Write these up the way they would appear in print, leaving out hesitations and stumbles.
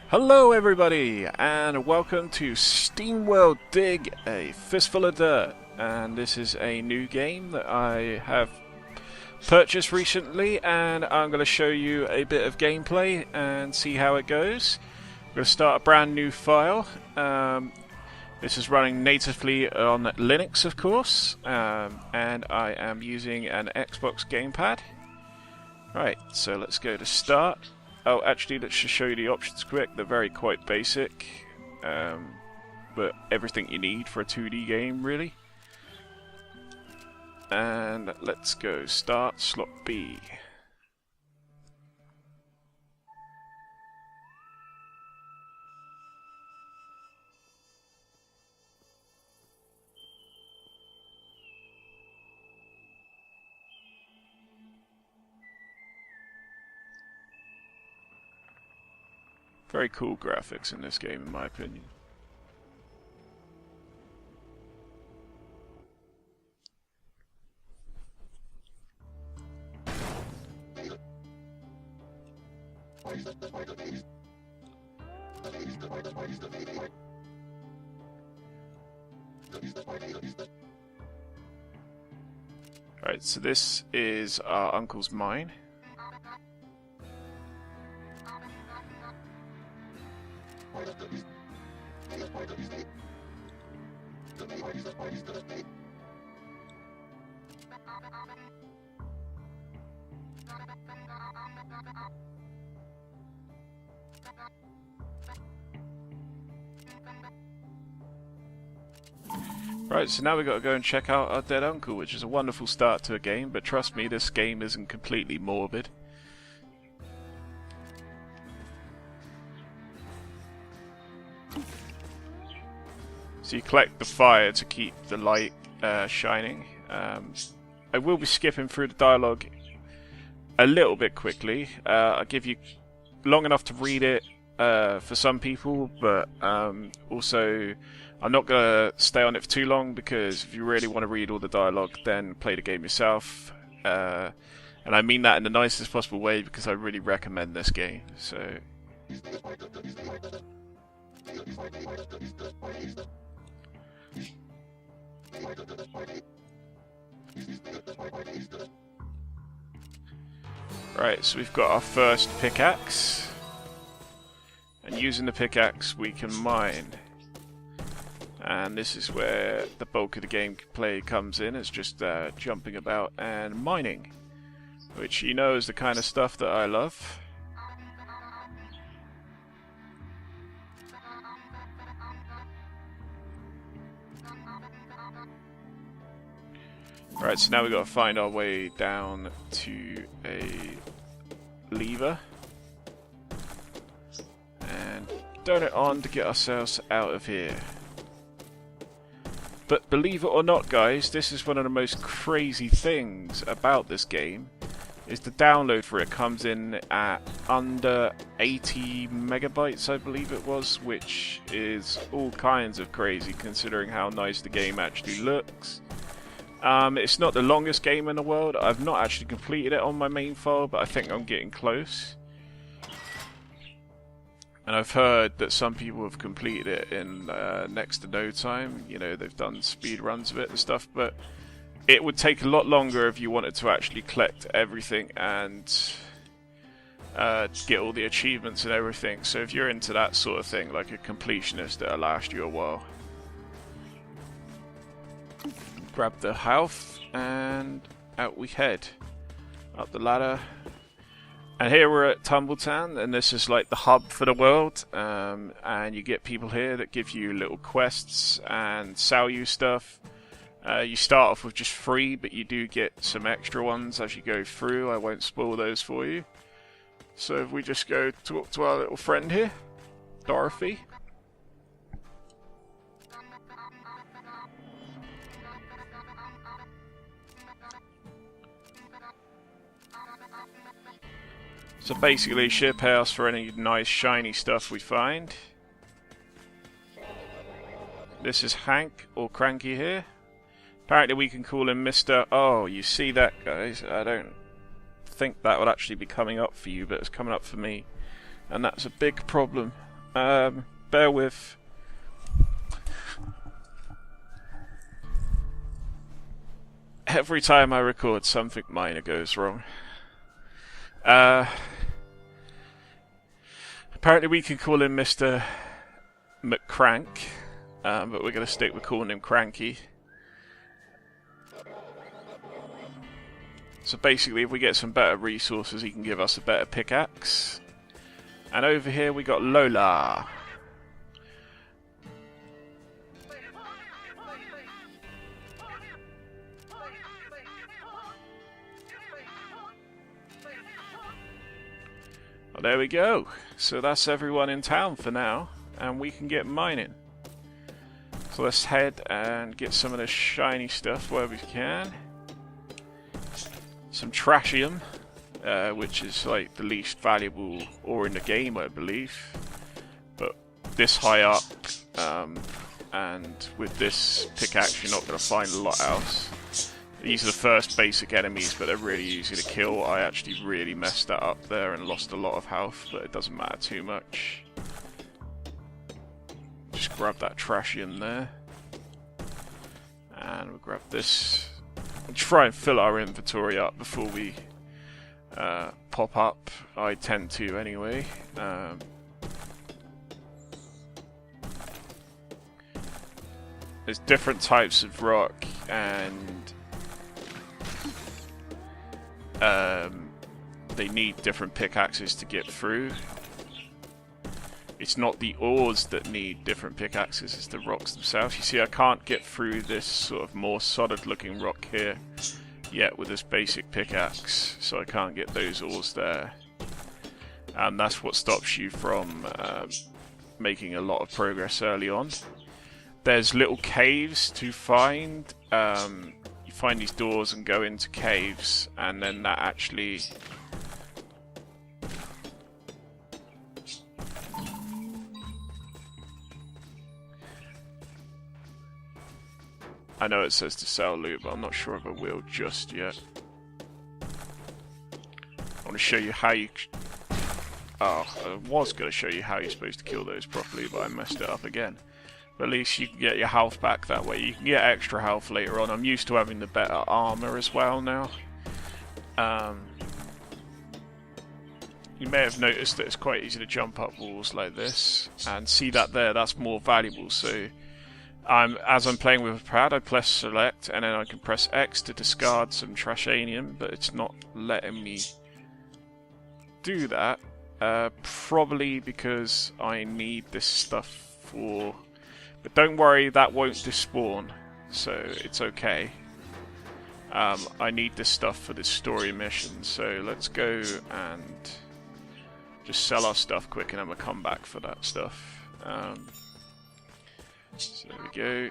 Hello everybody, and welcome to SteamWorld Dig, a fistful of dirt. And this is a new game that I have purchased recently, and I'm going to show you a bit of gameplay and see how it goes. I'm going to start a brand new file. This is running natively on Linux, of course, and I am using an Xbox gamepad. Right, so let's go to start. Oh, actually, let's just show you the options quick. They're quite basic, but everything you need for a 2D game, really. And let's go start slot B. Very cool graphics in this game, in my opinion. Right, so this is our uncle's mine. Right, so now we've got to go and check out our dead uncle, which is a wonderful start to a game, but trust me, this game isn't completely morbid. So you collect the fire to keep the light shining. I will be skipping through the dialogue a little bit quickly. I'll give you long enough to read it for some people, but also I'm not going to stay on it for too long, because if you really want to read all the dialogue, then play the game yourself. And I mean that in the nicest possible way, because I really recommend this game. So. Right, so we've got our first pickaxe, and using the pickaxe we can mine. And this is where the bulk of the gameplay comes in. It's just jumping about and mining, which you know is the kind of stuff that I love. Right, so now we've got to find our way down to a lever and turn it on to get ourselves out of here. But believe it or not, guys, this is one of the most crazy things about this game, is the download for it comes in at under 80 megabytes, I believe it was, which is all kinds of crazy considering how nice the game actually looks. It's not the longest game in the world. I've not actually completed it on my main file, but I think I'm getting close. And I've heard that some people have completed it in next to no time. You know, they've done speed runs of it and stuff, but it would take a lot longer if you wanted to actually collect everything and get all the achievements and everything. So if you're into that sort of thing, like a completionist, it'll last you a while. Grab the health, and out we head. Up the ladder. And here we're at Tumbletown, and this is like the hub for the world. And you get people here that give you little quests and sell you stuff. You start off with just free, but you do get some extra ones as you go through. I won't spoil those for you. So if we just go talk to our little friend here, Dorothy. So basically, she'll pay us for any nice shiny stuff we find. This is Hank, or Cranky here. Apparently we can call him Mr. Oh, you see that, guys? I don't think that would actually be coming up for you, but it's coming up for me. And that's a big problem. Bear with. Every time I record, something minor goes wrong. Apparently we can call him Mr. McCrank, but we're going to stick with calling him Cranky. So basically, if we get some better resources, he can give us a better pickaxe. And over here we got Lola. Well, there we go. So that's everyone in town for now, and we can get mining. So let's head and get some of this shiny stuff where we can. Some trashium, which is like the least valuable ore in the game, I believe. But this high up, and with this pickaxe, you're not going to find a lot else. These are the first basic enemies, but they're really easy to kill. I actually really messed that up there and lost a lot of health, but it doesn't matter too much. Just grab that trashium there. And we'll grab this. We'll try and fill our inventory up before we pop up. I tend to anyway. There's different types of rock, and they need different pickaxes to get through. It's not the ores that need different pickaxes, it's the rocks themselves. You see, I can't get through this sort of more solid looking rock here yet with this basic pickaxe, so I can't get those ores there. And that's what stops you from making a lot of progress early on. There's little caves to find. You find these doors and go into caves, and then that actually I know it says to sell loot, but I'm not sure if I will just yet. I want to show you how you... Oh, I was going to show you how you're supposed to kill those properly, but I messed it up again. But at least you can get your health back that way. You can get extra health later on. I'm used to having the better armor as well now. You may have noticed that it's quite easy to jump up walls like this. And see that there, that's more valuable. So as I'm playing with a pad, I press select, and then I can press X to discard some trashanium, but it's not letting me do that. Probably because I need this stuff for... But don't worry, that won't despawn, so it's okay. I need this stuff for this story mission, so let's go and just sell our stuff quick, and then we'll come back for that stuff. So there we go.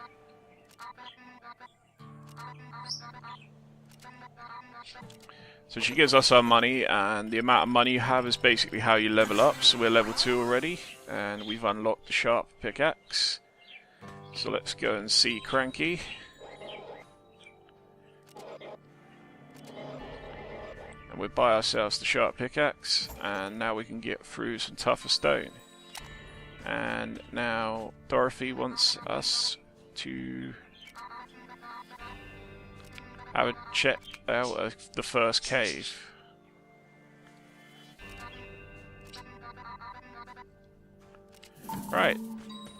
So she gives us our money, and the amount of money you have is basically how you level up. So we're level 2 already, and we've unlocked the sharp pickaxe. So let's go and see Cranky. And we'll buy ourselves the sharp pickaxe, and now we can get through some tougher stone. And now Dorothy wants us to have a check out of the first cave. Right,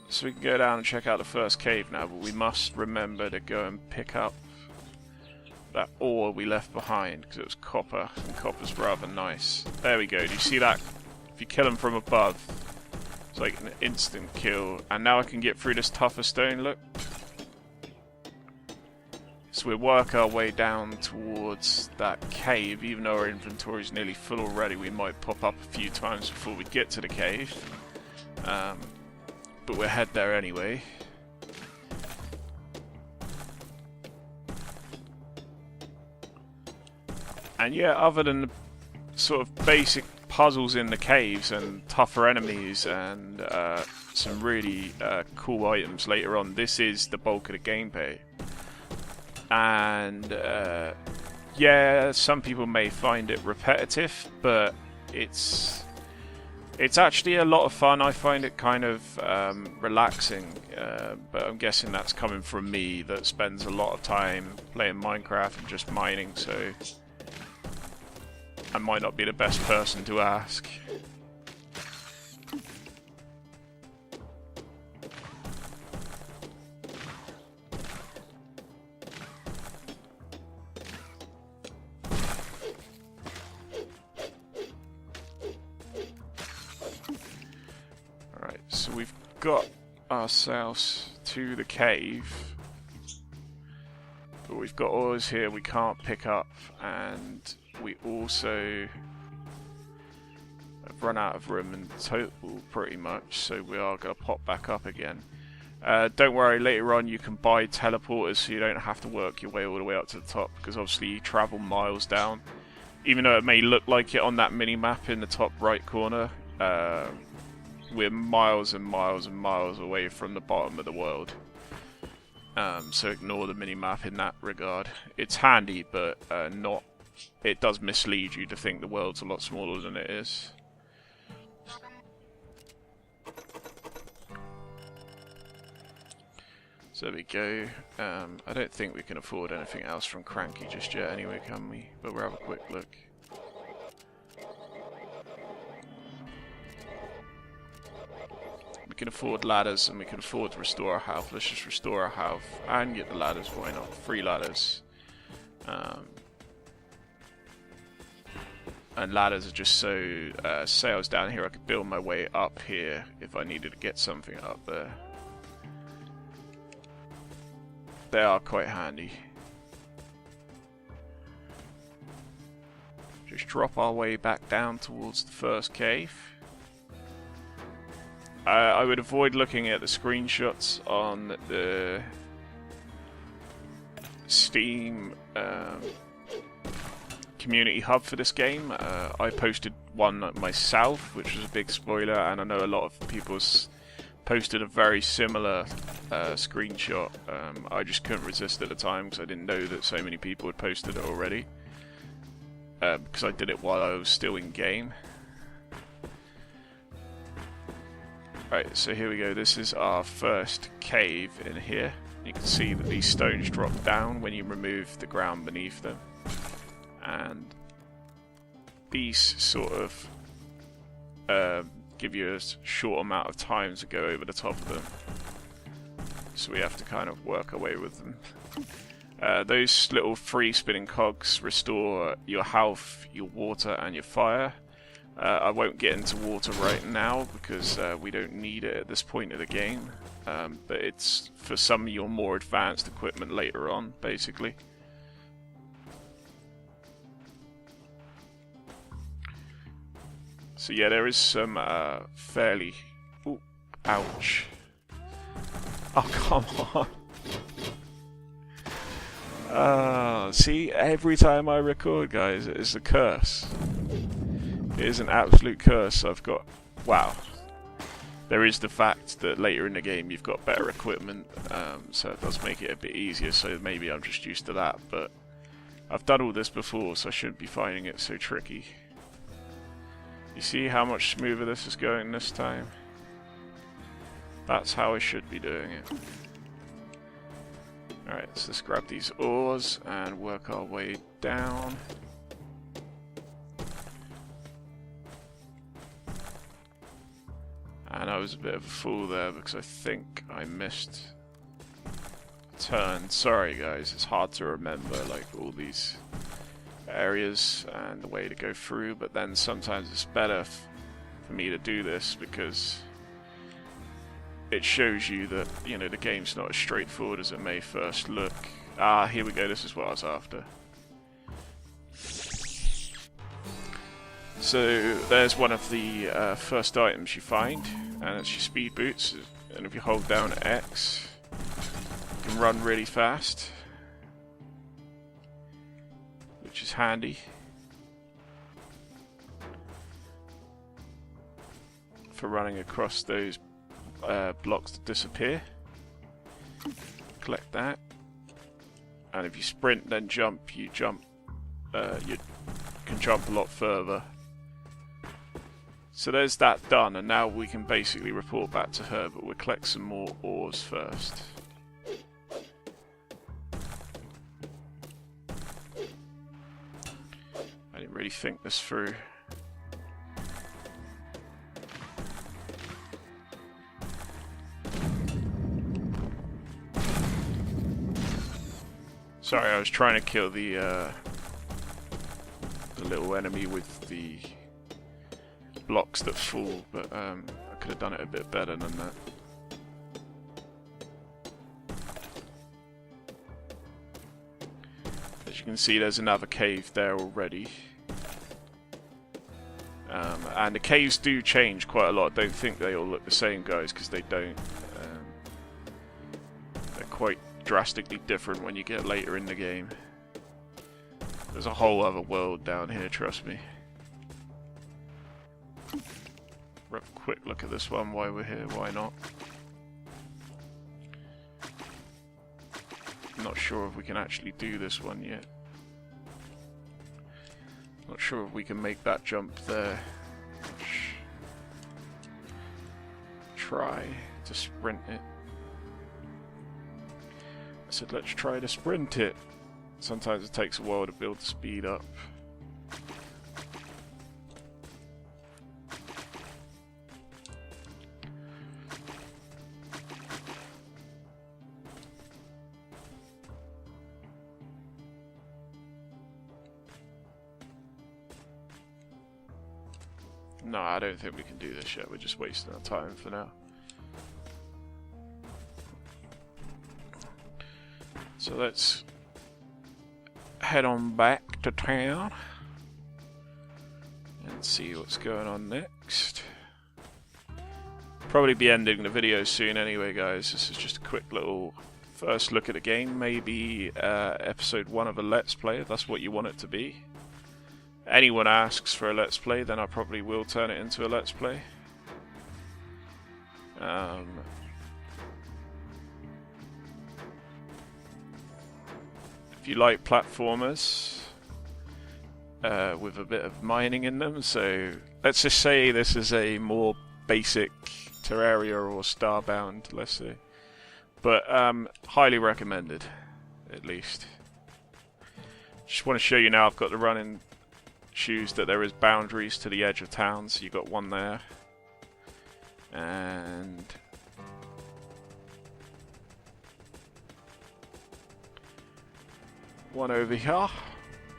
so we can go down and check out the first cave now, but we must remember to go and pick up that ore we left behind, because it was copper, and copper's rather nice. There we go, do you see that? If you kill them from above, it's like an instant kill. And now I can get through this tougher stone, look. So we'll work our way down towards that cave. Even though our inventory is nearly full already, we might pop up a few times before we get to the cave. But we'll head there anyway. And yeah, other than the sort of basic puzzles in the caves and tougher enemies and some really cool items later on, this is the bulk of the gameplay. And yeah, some people may find it repetitive, but it's It's actually a lot of fun. I find it kind of relaxing, but I'm guessing that's coming from me that spends a lot of time playing Minecraft and just mining, so I might not be the best person to ask. So we've got ourselves to the cave, but we've got ores here we can't pick up, and we also have run out of room in total pretty much, so we are going to pop back up again. Don't worry, later on you can buy teleporters so you don't have to work your way all the way up to the top, because obviously you travel miles down. Even though it may look like it on that mini-map in the top right corner, we're miles and miles and miles away from the bottom of the world. So ignore the mini-map in that regard. It's handy, but not. It does mislead you to think the world's a lot smaller than it is. So there we go. I don't think we can afford anything else from Cranky just yet anyway, can we? But we'll have a quick look. We can afford ladders, and we can afford to restore our health. Let's just restore our health and get the ladders, why not? 3 ladders. And ladders are just so, say I was down here, I could build my way up here if I needed to get something up there. They are quite handy. Just drop our way back down towards the first cave. I would avoid looking at the screenshots on the Steam community hub for this game. I posted one myself, which was a big spoiler, and I know a lot of people posted a very similar screenshot. I just couldn't resist at the time because I didn't know that so many people had posted it already. Because I did it while I was still in game. Right, so here we go. This is our first cave in here. You can see that these stones drop down when you remove the ground beneath them. And these sort of give you a short amount of time to go over the top of them. So we have to kind of work our way with them. Those little free spinning cogs restore your health, your water, and your fire. I won't get into water right now because we don't need it at this point of the game, but it's for some of your more advanced equipment later on, basically. So yeah, there is some fairly... Ooh, ouch. Oh, come on. See, every time I record, guys, it is a curse. It is an absolute curse. I've got... Wow. There is the fact that later in the game you've got better equipment, so it does make it a bit easier, so maybe I'm just used to that, but I've done all this before, so I shouldn't be finding it so tricky. You see how much smoother this is going this time? That's how I should be doing it. Alright, so let's grab these ores and work our way down. And I was a bit of a fool there because I think I missed a turn. Sorry guys, it's hard to remember like all these areas and the way to go through, but then sometimes it's better for me to do this because it shows you that, you know, the game's not as straightforward as it may first look. Ah, here we go, this is what I was after. So there's one of the first items you find, and it's your speed boots, and if you hold down X you can run really fast, which is handy for running across those blocks that disappear. Collect that, and if you sprint then jump, you can jump a lot further. So there's that done, and now we can basically report back to her, but we'll collect some more ores first. I didn't really think this through. Sorry, I was trying to kill the little enemy with the blocks that fall, but I could have done it a bit better than that. As you can see, there's another cave there already. And the caves do change quite a lot. Don't think they all look the same, guys, because they don't. They're quite drastically different when you get later in the game. There's a whole other world down here, trust me. Real quick look at this one, why we're here, why not. Not sure if we can actually do this one yet. Not sure if we can make that jump there. Try to sprint it. I said let's try to sprint it. Sometimes it takes a while to build the speed up. No, I don't think we can do this yet. We're just wasting our time for now. So let's head on back to town and see what's going on next. Probably be ending the video soon anyway, guys. This is just a quick little first look at the game. Maybe episode 1 of a Let's Play, if that's what you want it to be. Anyone asks for a Let's Play, then I probably will turn it into a Let's Play. If you like platformers with a bit of mining in them, so let's just say this is a more basic Terraria or Starbound, let's say. But highly recommended, at least. Just want to show you now I've got the running shoes that there is boundaries to the edge of town, so you've got one there. And one over here.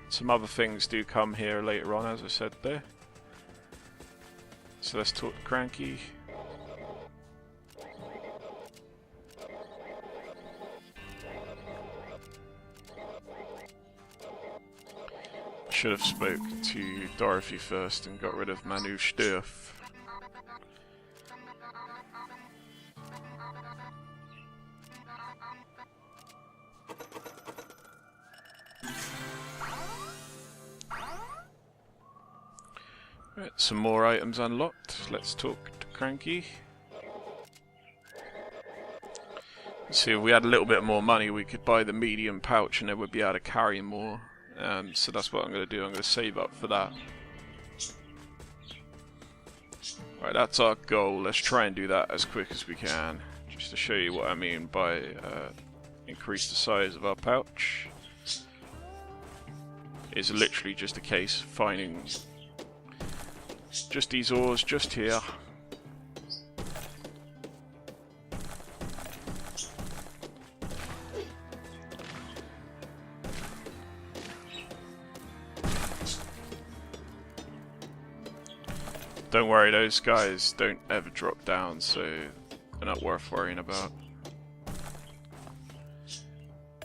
Some other things do come here later on, as I said there. So let's talk to Cranky. Should have spoke to Dorothy first and got rid of my new stuff. Right, some more items unlocked. Let's talk to Cranky. See, if we had a little bit more money, we could buy the medium pouch and then we'd be able to carry more. So that's what I'm going to do. I'm going to save up for that. Right, that's our goal. Let's try and do that as quick as we can. Just to show you what I mean by increase the size of our pouch. It's literally just a case of finding just these ores just here. Don't worry, those guys don't ever drop down, so they're not worth worrying about.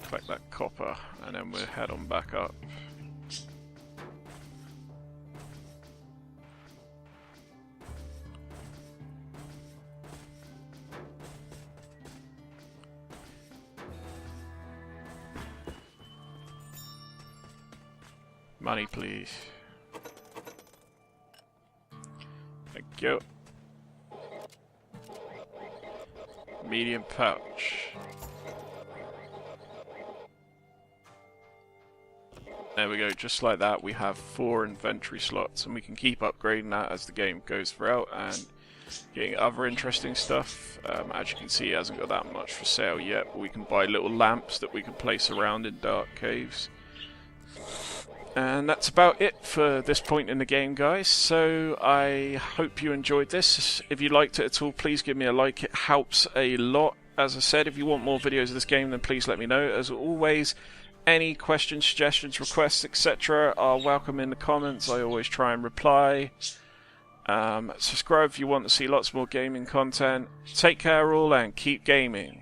Collect that copper, and then we'll head on back up. Money, please. Thank you. Medium pouch. There we go, just like that we have 4 inventory slots, and we can keep upgrading that as the game goes throughout and getting other interesting stuff. As you can see, it hasn't got that much for sale yet, but we can buy little lamps that we can place around in dark caves. And that's about it for this point in the game, guys. So I hope you enjoyed this. If you liked it at all, please give me a like. It helps a lot. As I said, if you want more videos of this game, then please let me know. As always, any questions, suggestions, requests, etc. are welcome in the comments. I always try and reply. Subscribe if you want to see lots more gaming content. Take care all and keep gaming.